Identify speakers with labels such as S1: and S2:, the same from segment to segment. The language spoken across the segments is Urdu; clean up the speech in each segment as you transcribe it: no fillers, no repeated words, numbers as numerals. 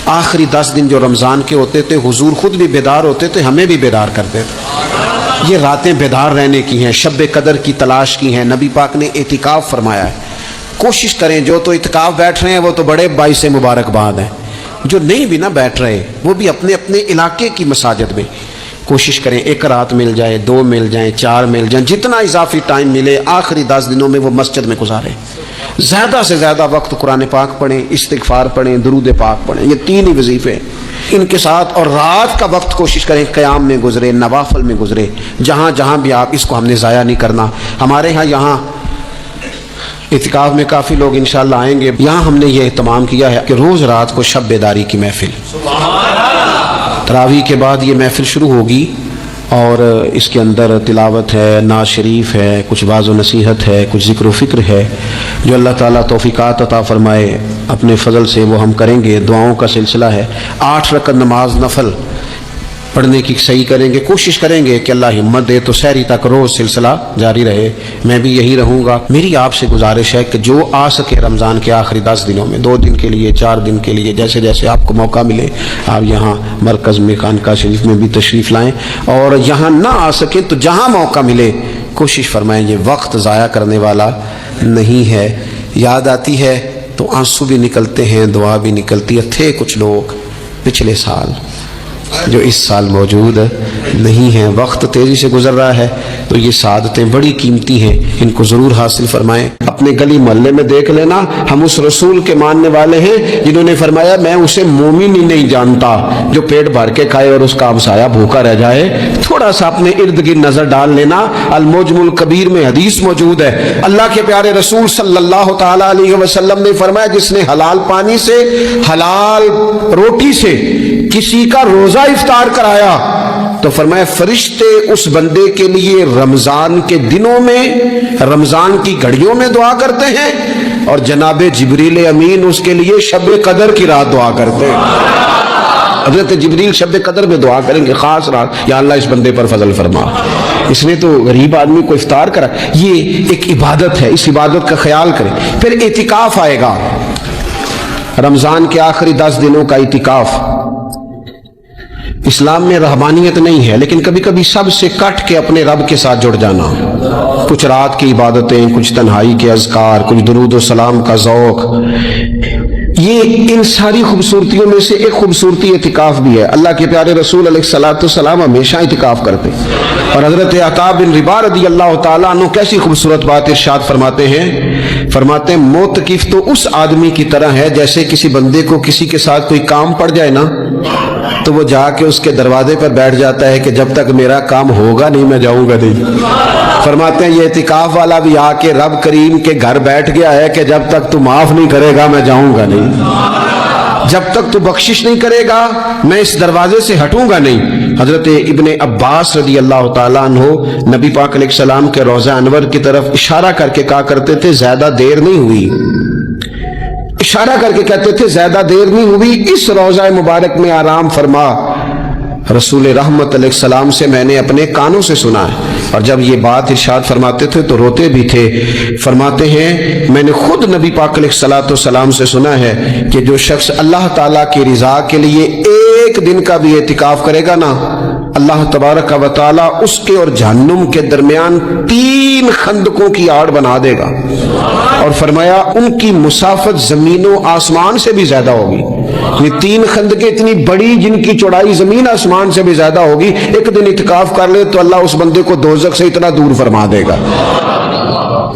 S1: آخری 10 دن جو رمضان کے ہوتے تھے حضور خود بھی بیدار ہوتے تھے، ہمیں بھی بیدار کرتے تھے۔ یہ راتیں بیدار رہنے کی ہیں، شب قدر کی تلاش کی ہیں۔ نبی پاک نے اعتکاف فرمایا ہے، کوشش کریں، جو تو اعتکاف بیٹھ رہے ہیں وہ تو بڑے باعث مبارکباد ہیں، جو نہیں بھی نہ بیٹھ رہے وہ بھی اپنے اپنے علاقے کی مساجد میں کوشش کریں، 1 رات مل جائے، 2 مل جائیں، 4 مل جائیں، جتنا اضافی ٹائم ملے آخری 10 دنوں میں وہ مسجد میں گزاریں۔ زیادہ سے زیادہ وقت قرآن پاک پڑھیں، استغفار پڑھیں، درود پاک پڑھیں، یہ 3 ہی وظیفے ہیں ان کے ساتھ۔ اور رات کا وقت کوشش کریں قیام میں گزرے، نوافل میں گزرے، جہاں جہاں بھی آپ، اس کو ہم نے ضائع نہیں کرنا۔ ہمارے ہاں یہاں اعتکاف میں کافی لوگ انشاءاللہ آئیں گے، یہاں ہم نے یہ اہتمام کیا ہے کہ روز رات کو شب بیداری کی محفل، تراویح کے بعد یہ محفل شروع ہوگی، اور اس کے اندر تلاوت ہے، نعت شریف ہے، کچھ واعظ و نصیحت ہے، کچھ ذکر و فکر ہے، جو اللہ تعالیٰ توفیقات عطا فرمائے اپنے فضل سے وہ ہم کریں گے۔ دعاؤں کا سلسلہ ہے، 8 رکعت نماز نفل پڑھنے کی صحیح کریں گے، کوشش کریں گے کہ اللہ ہمت دے تو سحری تک روز سلسلہ جاری رہے، میں بھی یہی رہوں گا۔ میری آپ سے گزارش ہے کہ جو آ سکے رمضان کے آخری 10 دنوں میں، 2 دن کے لیے، 4 دن کے لیے، جیسے جیسے آپ کو موقع ملے، آپ یہاں مرکز میں خانقاہ شریف میں بھی تشریف لائیں، اور یہاں نہ آ سکیں تو جہاں موقع ملے کوشش فرمائیں۔ یہ وقت ضائع کرنے والا نہیں ہے، یاد آتی ہے تو آنسو بھی نکلتے ہیں، دعا بھی نکلتی ہے۔ تھے کچھ لوگ پچھلے سال جو اس سال موجود نہیں ہیں، وقت تیزی سے گزر رہا ہے، تو یہ سعادتیں بڑی قیمتی ہیں، ان کو ضرور حاصل فرمائیں۔ اپنے گلی محلے میں دیکھ لینا، ہم اس رسول کے ماننے والے ہیں جنہوں نے فرمایا میں اسے مومن ہی نہیں جانتا جو پیٹ بھر کے کھائے اور اس کا ہمسایہ بھوکا رہ جائے۔ تھوڑا سا اپنے ارد گرد نظر ڈال لینا، المعجم الکبیر میں حدیث موجود ہے، اللہ کے پیارے رسول صلی اللہ تعالی علیہ وسلم نے فرمایا جس نے حلال پانی سے، حلال روٹی سے کسی کا روزہ افطار کرایا تو فرمایا فرشتے اس بندے کے لیے رمضان کے دنوں میں، رمضان کی گھڑیوں میں دعا کرتے ہیں، اور جناب جبریل امین اس کے لیے شب قدر کی رات دعا کرتے ہیں۔ حضرت جبریل شب قدر میں دعا کریں گے، خاص رات، یا اللہ اس بندے پر فضل فرما، اس نے تو غریب آدمی کو افطار کرا۔ یہ ایک عبادت ہے، اس عبادت کا خیال کریں۔ پھر اعتکاف آئے گا، رمضان کے آخری 10 دنوں کا اعتکاف۔ اسلام میں رہبانیت نہیں ہے، لیکن کبھی کبھی سب سے کٹ کے اپنے رب کے ساتھ جڑ جانا، کچھ رات کی عبادتیں، کچھ تنہائی کے اذکار، کچھ درود و سلام کا ذوق، یہ ان ساری خوبصورتیوں میں سے ایک خوبصورتی اعتکاف بھی ہے۔ اللہ کے پیارے رسول علیہ الصلوۃ والسلام ہمیشہ اعتکاف کرتے، اور حضرت عطا بن رباح رضی اللہ تعالیٰ عنہ کیسی خوبصورت بات ارشاد فرماتے ہیں، فرماتے ہیں معتکف تو اس آدمی کی طرح ہے جیسے کسی بندے کو کسی کے ساتھ کوئی کام پڑ جائے نا تو وہ جا کے اس کے دروازے پر بیٹھ جاتا ہے کہ جب تک میرا کام ہوگا نہیں میں جاؤں گا نہیں۔ فرماتے ہیں یہ اعتکاف والا بھی آ کے رب کریم کے گھر بیٹھ گیا ہے کہ جب تک تو معاف نہیں کرے گا میں جاؤں گا نہیں، جب تک تو بخشش نہیں کرے گا میں اس دروازے سے ہٹوں گا نہیں۔ حضرت ابن عباس رضی اللہ تعالیٰ عنہ نبی پاک علیہ السلام کے روضہ انور کی طرف اشارہ کر کے کہا کرتے تھے زیادہ دیر نہیں ہوئی، اشارہ کر کے کہتے تھے زیادہ دیر نہیں ہوئی، اس روضہ مبارک میں آرام فرما۔ رسول رحمت علیہ السلام سے میں نے اپنے کانوں سے سنا ہے، اور جب یہ بات ارشاد فرماتے تھے تو روتے بھی تھے۔ فرماتے ہیں میں نے خود نبی پاک علیہ الصلوۃ والسلام سے سنا ہے کہ جو شخص اللہ تعالیٰ کی رضا کے لیے 1 دن کا بھی اعتکاف کرے گا نا، اللہ تبارک و تعالیٰ اس کے اور جہنم کے درمیان 3 خندقوں کی آڑ بنا دے گا، اور فرمایا ان کی مسافت زمین و آسمان سے بھی زیادہ ہوگی۔ یہ 3 خندقیں اتنی بڑی جن کی چوڑائی زمین آسمان سے بھی زیادہ ہوگی، 1 دن اعتکاف کر لے تو اللہ اس بندے کو دوزخ سے اتنا دور فرما دے گا۔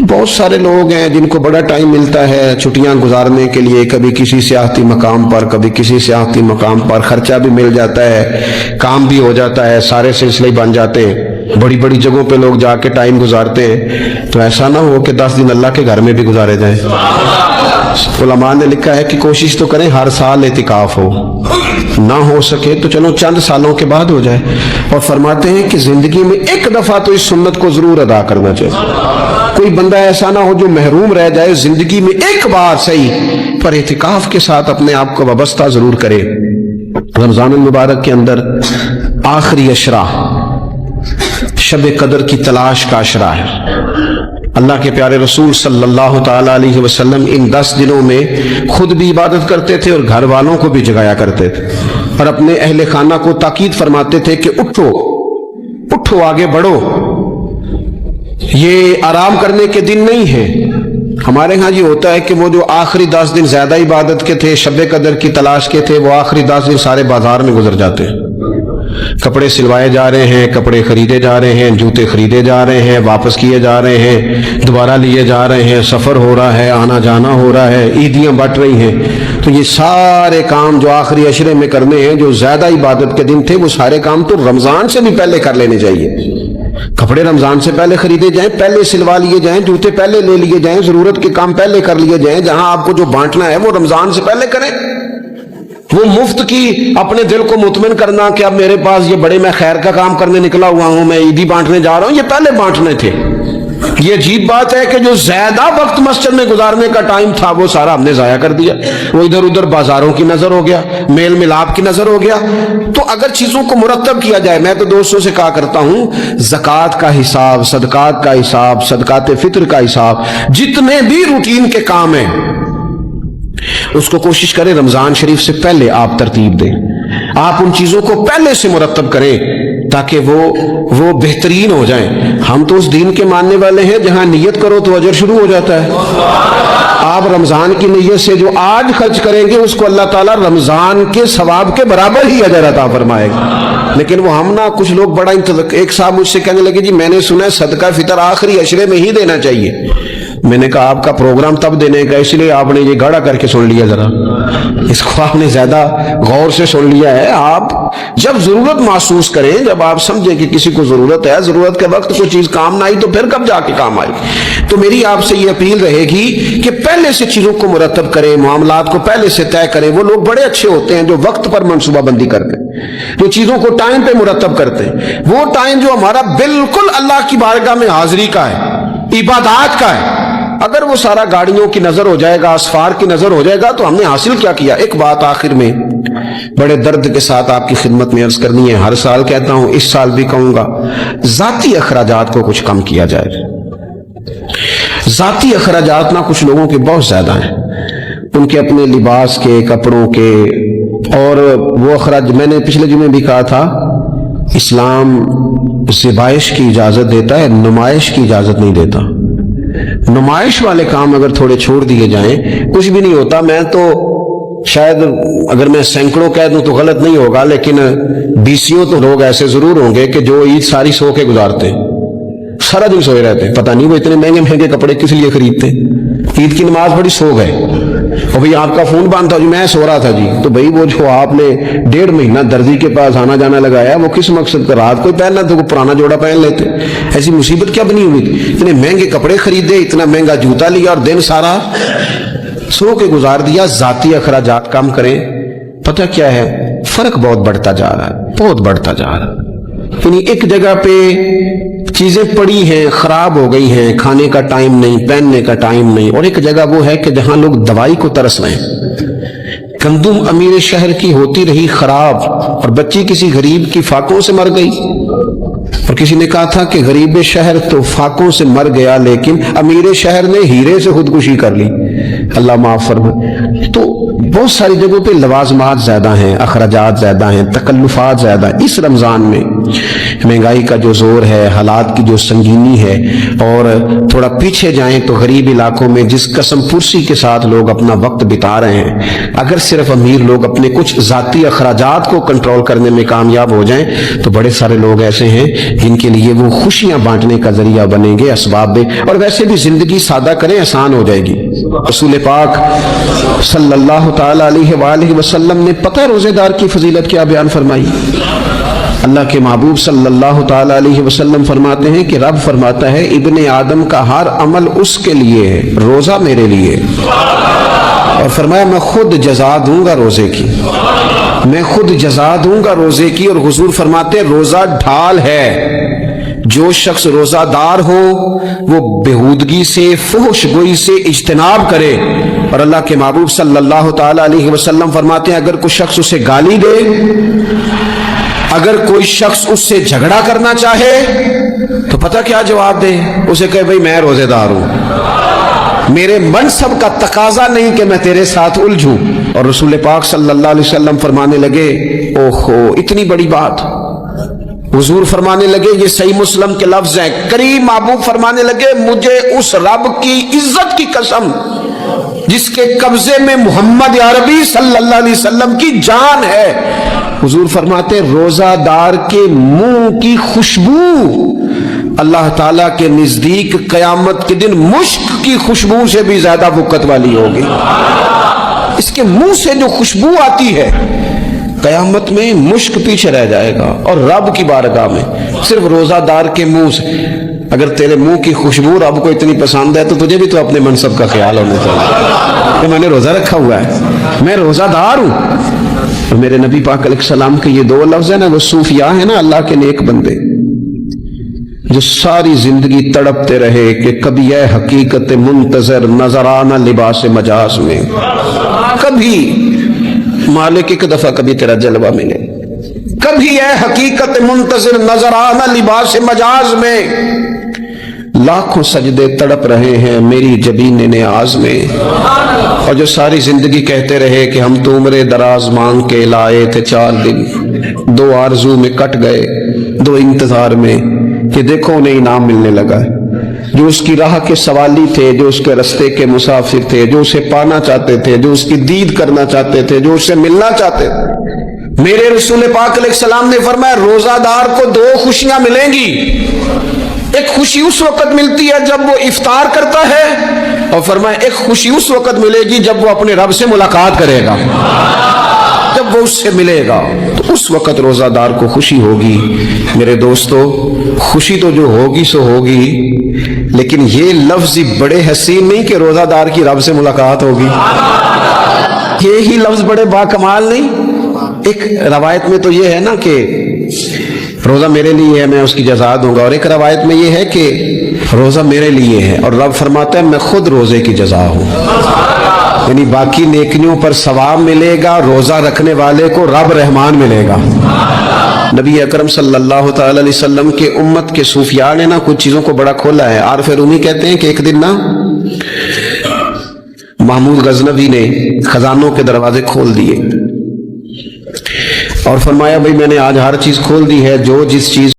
S1: بہت سارے لوگ ہیں جن کو بڑا ٹائم ملتا ہے چھٹیاں گزارنے کے لیے، کبھی کسی سیاحتی مقام پر، کبھی کسی سیاحتی مقام پر، خرچہ بھی مل جاتا ہے، کام بھی ہو جاتا ہے، سارے سلسلے بن جاتے ہیں، بڑی بڑی جگہوں پہ لوگ جا کے ٹائم گزارتے ہیں، تو ایسا نہ ہو کہ 10 دن اللہ کے گھر میں بھی گزارے جائیں۔ علماء نے لکھا ہے کہ کوشش تو کریں ہر سال اعتکاف ہو، نہ ہو سکے تو چلو چند سالوں کے بعد ہو جائے، اور فرماتے ہیں کہ زندگی میں 1 دفعہ تو اس سنت کو ضرور ادا کرنا چاہیے۔ کوئی بندہ ایسا نہ ہو جو محروم رہ جائے، زندگی میں 1 بار صحیح پر اعتکاف کے ساتھ اپنے آپ کو وابستہ ضرور کرے۔ رمضان المبارک کے اندر آخری اشرا شب قدر کی تلاش کا اشرا ہے، اللہ کے پیارے رسول صلی اللہ تعالی علیہ وسلم ان 10 دنوں میں خود بھی عبادت کرتے تھے اور گھر والوں کو بھی جگایا کرتے تھے، اور اپنے اہل خانہ کو تاکید فرماتے تھے کہ اٹھو اٹھو، آگے بڑھو، یہ آرام کرنے کے دن نہیں ہیں۔ ہمارے ہاں یہ ہوتا ہے کہ وہ جو آخری 10 دن زیادہ عبادت کے تھے، شب قدر کی تلاش کے تھے، وہ آخری 10 دن سارے بازار میں گزر جاتے ہیں، کپڑے سلوائے جا رہے ہیں، کپڑے خریدے جا رہے ہیں، جوتے خریدے جا رہے ہیں، واپس کیے جا رہے ہیں، دوبارہ لیے جا رہے ہیں، سفر ہو رہا ہے، آنا جانا ہو رہا ہے، عیدیاں بٹ رہی ہیں۔ تو یہ سارے کام جو آخری عشرے میں کرنے ہیں، جو زیادہ عبادت کے دن تھے، وہ سارے کام تو رمضان سے بھی پہلے کر لینے چاہیے۔ کپڑے رمضان سے پہلے خریدے جائیں، پہلے سلوا لیے جائیں، جوتے پہلے لے لیے جائیں، ضرورت کے کام پہلے کر لیے جائیں، جہاں آپ کو جو بانٹنا ہے وہ رمضان سے پہلے کریں۔ وہ مفت کی اپنے دل کو مطمئن کرنا کہ اب میرے پاس یہ بڑے میں خیر کا کام کرنے نکلا ہوا ہوں، میں عیدی بانٹنے جا رہا ہوں، یہ پہلے بانٹنے تھے۔ یہ عجیب بات ہے کہ جو زیادہ وقت مسجد میں گزارنے کا ٹائم تھا وہ سارا ہم نے ضائع کر دیا، وہ ادھر ادھر بازاروں کی نظر ہو گیا، میل ملاپ کی نظر ہو گیا۔ تو اگر چیزوں کو مرتب کیا جائے، میں تو دوستوں سے کہا کرتا ہوں، زکوٰۃ کا حساب، صدقات کا حساب، صدقات فطر کا حساب، جتنے بھی روٹین کے کام ہیں اس کو کوشش کریں رمضان شریف سے پہلے آپ ترتیب دیں، آپ ان چیزوں کو پہلے سے مرتب کریں تاکہ وہ بہترین ہو جائیں۔ ہم تو اس دین کے ماننے والے ہیں جہاں نیت کرو تو اجر شروع ہو جاتا ہے۔ آپ رمضان کی نیت سے جو آج خرچ کریں گے اس کو اللہ تعالیٰ رمضان کے ثواب کے برابر ہی اجر عطا فرمائے گا۔ لیکن وہ ہم کچھ لوگ بڑا ایک صاحب مجھ سے کہنے لگے، جی میں نے سنا ہے صدقہ فطر آخری عشرے میں ہی دینا چاہیے۔ میں نے کہا آپ کا پروگرام تب دینے کا، اس لیے آپ نے یہ گاڑا کر کے سن لیا، ذرا اس کو آپ نے زیادہ غور سے سن لیا ہے۔ آپ جب ضرورت محسوس کریں، جب آپ سمجھیں کہ کسی کو ضرورت ہے، ضرورت کے وقت کوئی چیز کام نہ آئی تو پھر کب جا کے کام آئے گی۔ تو میری آپ سے یہ اپیل رہے گی کہ پہلے سے چیزوں کو مرتب کریں، معاملات کو پہلے سے طے کریں۔ وہ لوگ بڑے اچھے ہوتے ہیں جو وقت پر منصوبہ بندی کرتے ہیں، جو چیزوں کو ٹائم پہ مرتب کرتے ہیں۔ وہ ٹائم جو ہمارا بالکل اللہ کی بارگاہ میں حاضری کا ہے، عبادات کا ہے، اگر وہ سارا گاڑیوں کی نظر ہو جائے گا، اسفار کی نظر ہو جائے گا تو ہم نے حاصل کیا کیا۔ ایک بات آخر میں بڑے درد کے ساتھ آپ کی خدمت میں عرض کرنی ہے، ہر سال کہتا ہوں، اس سال بھی کہوں گا، ذاتی اخراجات کو کچھ کم کیا جائے۔ ذاتی اخراجات نہ کچھ لوگوں کے بہت زیادہ ہیں، ان کے اپنے لباس کے، کپڑوں کے، اور وہ اخراج میں نے پچھلے جمعے بھی کہا تھا، اسلام ذبائش کی اجازت دیتا ہے، نمائش کی اجازت نہیں دیتا۔ نمائش والے کام اگر تھوڑے چھوڑ دیے جائیں کچھ بھی نہیں ہوتا۔ میں تو شاید اگر میں سینکڑوں کہہ دوں تو غلط نہیں ہوگا، لیکن 20 تو لوگ ایسے ضرور ہوں گے کہ جو عید ساری سو کے گزارتے ہیں، سارا دن سوئے رہتے ہیں، پتہ نہیں وہ اتنے مہنگے مہنگے کپڑے کس لیے خریدتے ہیں۔ عید کی نماز پڑھی، سو گئے، اور بھئی آپ کا فون بند تھا، جی میں سو رہا تھا جی، تو بھئی وہ جو آپ نے 1.5 مہینہ درزی کے پاس آنا جانا لگایا وہ کس مقصد کا؟ رات کوئی پہننا تو وہ پرانا جوڑا پہن لیتے۔ ایسی مصیبت کیا بنی ہوئی تھی؟ اتنے مہنگے کپڑے خریدے، اتنا مہنگا جوتا لیا اور دن سارا سو کے گزار دیا۔ ذاتی اخراجات کم کریں۔ پتہ کیا ہے، فرق بہت بڑھتا جا رہا ہے، بہت بڑھتا جا رہا ہے۔ یعنی ایک جگہ پہ چیزیں پڑی ہیں، خراب ہو گئی ہیں، کھانے کا ٹائم نہیں، پہننے کا ٹائم نہیں، اور ایک جگہ وہ ہے کہ جہاں لوگ دوائی کو ترس رہے ہیں۔ گندم امیر شہر کی ہوتی رہی خراب، اور بچی کسی غریب کی فاقوں سے مر گئی، اور کسی نے کہا تھا کہ غریب شہر تو فاقوں سے مر گیا لیکن امیر شہر نے ہیرے سے خودکشی کر لی، اللہ معاف فرمائے۔ تو بہت ساری جگہوں پہ لوازمات زیادہ ہیں، اخراجات زیادہ ہیں، تکلفات زیادہ ہیں۔ اس رمضان میں مہنگائی کا جو زور ہے، حالات کی جو سنگینی ہے، اور تھوڑا پیچھے جائیں تو غریب علاقوں میں جس قسم پرسی کے ساتھ لوگ اپنا وقت بتا رہے ہیں، اگر صرف امیر لوگ اپنے کچھ ذاتی اخراجات کو کنٹرول کرنے میں کامیاب ہو جائیں تو بڑے سارے لوگ ایسے ہیں جن کے لیے وہ خوشیاں بانٹنے کا ذریعہ بنیں گے، اسباب دے، اور ویسے بھی زندگی سادہ کریں، آسان ہو جائے گی۔ رسول پاک صلی اللہ تعالی علیہ وآلہ وسلم نے پتہ روزے دار کی فضیلت کیا بیان فرمائی؟ اللہ کے محبوب صلی اللہ تعالی علیہ وسلم فرماتے ہیں کہ رب فرماتا ہے، ابن آدم کا ہر عمل اس کے لیے ہے، روزہ میرے لیے، اور فرمایا میں خود جزا دوں گا روزے کی، میں خود جزا دوں گا روزے کی۔ اور حضور فرماتے ہیں روزہ ڈھال ہے، جو شخص روزہ دار ہو وہ بےہودگی سے، فحش گوئی سے اجتناب کرے۔ اور اللہ کے محبوب صلی اللہ تعالی علیہ وسلم فرماتے ہیں اگر کوئی شخص اسے گالی دے، اگر کوئی شخص اس سے جھگڑا کرنا چاہے تو پتہ کیا جواب دے؟ اسے کہے بھئی میں روزے دار ہوں، میرے منصب کا تقاضا نہیں کہ میں تیرے ساتھ الجھوں۔ اور رسول پاک صلی اللہ علیہ وسلم فرمانے لگے اوہو اتنی بڑی بات، حضور فرمانے لگے، یہ صحیح مسلم کے لفظ ہیں، کریم محبوب فرمانے لگے مجھے اس رب کی عزت کی قسم جس کے قبضے میں محمد عربی صلی اللہ علیہ وسلم کی جان ہے، حضور فرماتے روزہ دار کے منہ کی خوشبو اللہ تعالیٰ کے نزدیک قیامت کے دن مشک کی خوشبو سے بھی زیادہ وقت والی ہوگی۔ اس کے منہ سے جو خوشبو آتی ہے قیامت میں مشک پیچھے رہ جائے گا، اور رب کی بارگاہ میں صرف روزہ دار کے منہ سے، اگر تیرے منہ کی خوشبو رب کو اتنی پسند ہے تو تجھے بھی تو اپنے منصب کا خیال ہونا چاہیے کہ میں نے روزہ رکھا ہوا ہے، میں روزہ دار ہوں۔ اور میرے نبی پاک علیہ السلام کے یہ دو لفظ ہیں نا، وہ صوفیاء ہیں نا، اللہ کے نیک بندے جو ساری زندگی تڑپتے رہے کہ کبھی یہ حقیقت منتظر نظر آنا لباس مجاز میں، کبھی مالک ایک دفعہ کبھی تیرا جلوہ ملے، کبھی یہ حقیقت منتظر نظر آنا لباس مجاز میں، لاکھوں سجدے تڑپ رہے ہیں میری جبین نیاز میں، اور جو ساری زندگی کہتے رہے کہ ہم تو عمر دراز مانگ کے لائے تھے 4 دن، 2 آرزو میں کٹ گئے، 2 انتظار میں، کہ دیکھو انہیں انعام ملنے لگا ہے۔ جو اس کی راہ کے سوالی تھے، جو اس کے رستے کے مسافر تھے، جو اسے پانا چاہتے تھے، جو اس کی دید کرنا چاہتے تھے، جو اس سے ملنا چاہتے تھے، میرے رسول پاک علیہ السلام نے فرمایا روزہ دار کو 2 خوشیاں ملیں گی۔ ایک خوشی اس وقت ملتی ہے جب وہ افطار کرتا ہے، اور فرمایا ایک خوشی اس وقت ملے گی جب وہ اپنے رب سے ملاقات کرے گا، جب وہ اس سے ملے گا تو اس وقت روزہ دار کو خوشی ہوگی۔ میرے دوستو خوشی تو جو ہوگی سو ہوگی، لیکن یہ لفظ بڑے حسین نہیں کہ روزہ دار کی رب سے ملاقات ہوگی، یہی لفظ بڑے باکمال نہیں؟ ایک روایت میں تو یہ ہے نا کہ روزہ میرے لیے ہے میں اس کی جزا دوں گا، اور ایک روایت میں یہ ہے کہ روزہ میرے لیے ہے اور رب فرماتا ہے میں خود روزے کی جزا ہوں، یعنی باقی نیکیوں پر ثواب ملے گا، روزہ رکھنے والے کو رب رحمان ملے گا۔ نبی اکرم صلی اللہ تعالی علیہ وسلم کے امت کے صوفیاء نے نا کچھ چیزوں کو بڑا کھولا ہے۔ عارف رومی کہتے ہیں کہ ایک دن نا محمود غزنوی نے خزانوں کے دروازے کھول دیے اور فرمایا بھئی میں نے آج ہر چیز کھول دی ہے، جو جس چیز